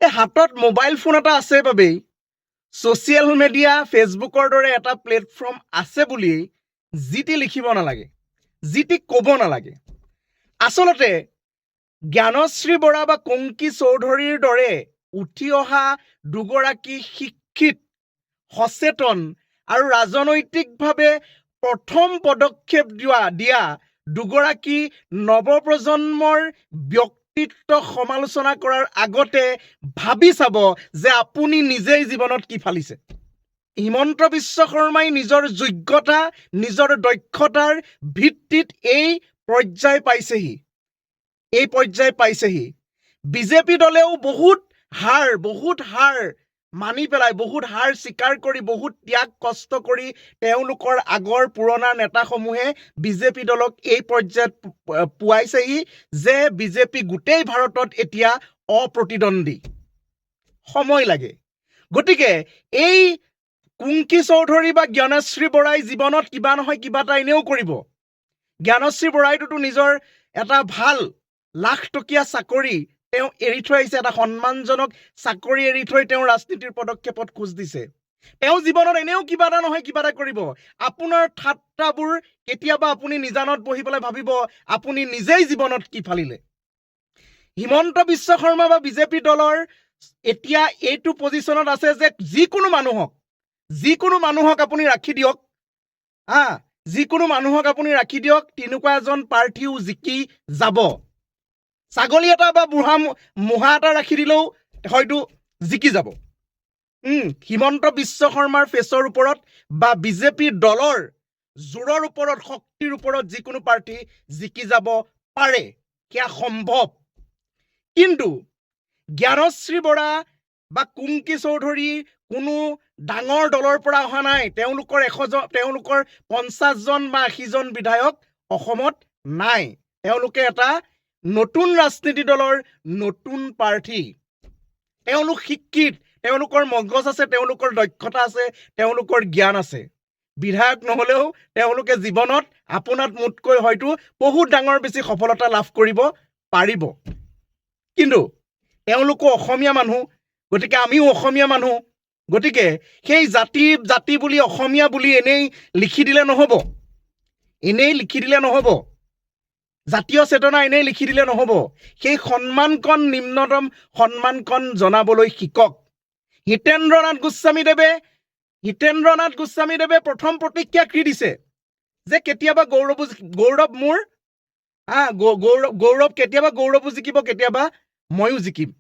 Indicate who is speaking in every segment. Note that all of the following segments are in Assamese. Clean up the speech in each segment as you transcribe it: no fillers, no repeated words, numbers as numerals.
Speaker 1: এই হাতত মোবাইল ফোন এটা আছে বাবেই ছ'চিয়েল মিডিয়া ফেচবুকৰ দৰে এটা প্লেটফৰ্ম আছে বুলি যি টি লিখিব নালাগে, যি টি ক'ব নালাগে। আচলতে জ্ঞানশ্ৰী বৰা বা কুংকি চৌধুৰীৰ দৰে উঠি অহা দুগৰাকী শিক্ষিত, সচেতন আৰু ৰাজনৈতিকভাৱে প্ৰথম পদক্ষেপ দিয়া দুগৰাকী নৱপ্ৰজন্মৰ ব্যক্তিত্ব সমালোচনা কৰাৰ আগতে ভাবি চাব যে আপুনি নিজেই জীৱনত কি ফালিছে। হিমন্ত বিশ্ব শৰ্মাই নিজৰ যোগ্যতা, নিজৰ দক্ষতাৰ ভিত্তিত এই পৰ্যায় পাইছেহি। বিজেপি দলেও বহুত হাৰ মানি পেলাই, বহুত হাৰ স্বীকাৰ কৰি, বহুত ত্যাগ কষ্ট কৰি তেওঁলোকৰ আগৰ পুৰণা নেতাসমূহে বিজেপি দলক এই পৰ্যায়ত পোৱাইছেহি যে বিজেপি গোটেই ভাৰতত এতিয়া অপ্ৰতিদ্বন্দ্বী। সময় লাগে। গতিকে এই কুংকি চৌধুৰী বা জ্ঞানশ্ৰী বৰাই জীৱনত কিবা নহয় কিবা এটা এনেও কৰিব। জ্ঞানশ্ৰী বৰাইটোতো নিজৰ এটা ভাল লাখটকীয়া চাকৰি তেওঁ এৰি থৈ আহিছে, এটা সন্মানজনক চাকৰি এৰি থৈ তেওঁ ৰাজনীতিৰ পদক্ষেপত খোজ দিছে। তেওঁ জীৱনত এনেও কিবা এটা নহয় কিবা এটা কৰিব। আপোনাৰ ঠাট্টাবোৰ কেতিয়াবা আপুনি নিজানত বহি পেলাই ভাবিব আপুনি নিজেই জীৱনত কি ফালিলে। হিমন্ত বিশ্ব শৰ্মা বা বিজেপি দলৰ এতিয়া এইটো পজিশ্যনত আছে যে যিকোনো মানুহক আপুনি ৰাখি দিয়ক, যিকোনো মানুহক আপুনি ৰাখি দিয়ক, তেনেকুৱা এজন প্ৰাৰ্থীও জিকি যাব। ছাগলী এটা বা মুহা এটা ৰাখি দিলেও হয়তো জিকি যাব। হিমন্ত বিশ্ব শৰ্মাৰ ফেচৰ ওপৰত বা বিজেপি দলৰ জোৰৰ ওপৰত, শক্তিৰ ওপৰত যিকোনো প্ৰাৰ্থী জিকি যাব পাৰে, সেয়া সম্ভৱ। কিন্তু জ্ঞানশ্ৰী বৰা বা কুংকি চৌধুৰী কোনো ডাঙৰ দলৰ পৰা অহা নাই। তেওঁলোকৰ 50 জন বা 80 জন বিধায়ক অসমত নাই। তেওঁলোকে এটা নতুন ৰাজনীতি দলৰ নতুন প্ৰাৰ্থী। তেওঁলোক শিক্ষিত, তেওঁলোকৰ মগজ আছে, তেওঁলোকৰ দক্ষতা আছে, তেওঁলোকৰ জ্ঞান আছে। বিধায়ক নহলেও তেওঁলোকে জীৱনত আপোনাত মোতকৈ হয়তো বহুত ডাঙৰ বেছি সফলতা লাভ কৰিব পাৰিব। কিন্তু তেওঁলোকো অসমীয়া মানুহ, গতিকে আমিও অসমীয়া মানুহ। গতিকে সেই জাতি বুলি, অসমীয়া বুলি এনেই লিখি দিলে নহ'ব। জাতীয় চেতনা এনেই লিখি দিলে নহ'ব। সেই সন্মানকণ, নিম্নতম সন্মানকণ জনাবলৈ শিকক। হিতেন্দ্ৰনাথ গোস্বামীদেৱে প্ৰথম প্ৰতিক্ৰিয়া কি দিছে যে কেতিয়াবা গৌৰৱ মোৰ, কেতিয়াবা গৌৰৱো জিকিব, কেতিয়াবা ময়ো জিকিম।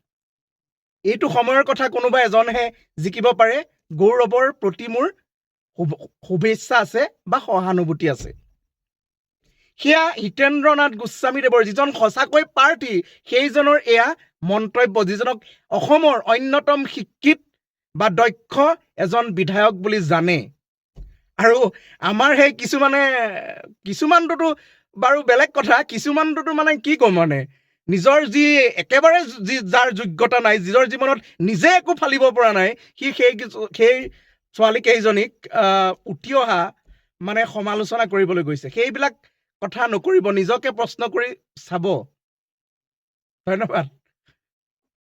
Speaker 1: এইটো সময়ৰ কথা, কোনোবা এজনহে জিকিব পাৰে। গৌৰৱৰ প্ৰতি মোৰ শুভেচ্ছা আছে বা সহানুভূতি আছে। সেয়া হিতেন্দ্ৰনাথ গোস্বামীদেৱৰ, যিজন সঁচাকৈ প্ৰাৰ্থী, সেইজনৰ এয়া মন্তব্য, যিজনক অসমৰ অন্যতম শিক্ষিত বা দক্ষ এজন বিধায়ক বুলি জানে। আৰু আমাৰ সেই কিছুমানটোতো বাৰু বেলেগ কথা, কিছুমানটোতো মানে কি ক'ম, মানে নিজৰ একেবাৰে যাৰ যোগ্যতা নাই, নিজৰ জীৱনত নিজে একো ফালিব পৰা নাই, সেই ছোৱালী কেইজনীক উঠি অহা মানে সমালোচনা কৰিবলৈ গৈছে। সেইবিলাক কথা নকৰিব, নিজকে প্ৰশ্ন কৰি চাব। ধন্যবাদ।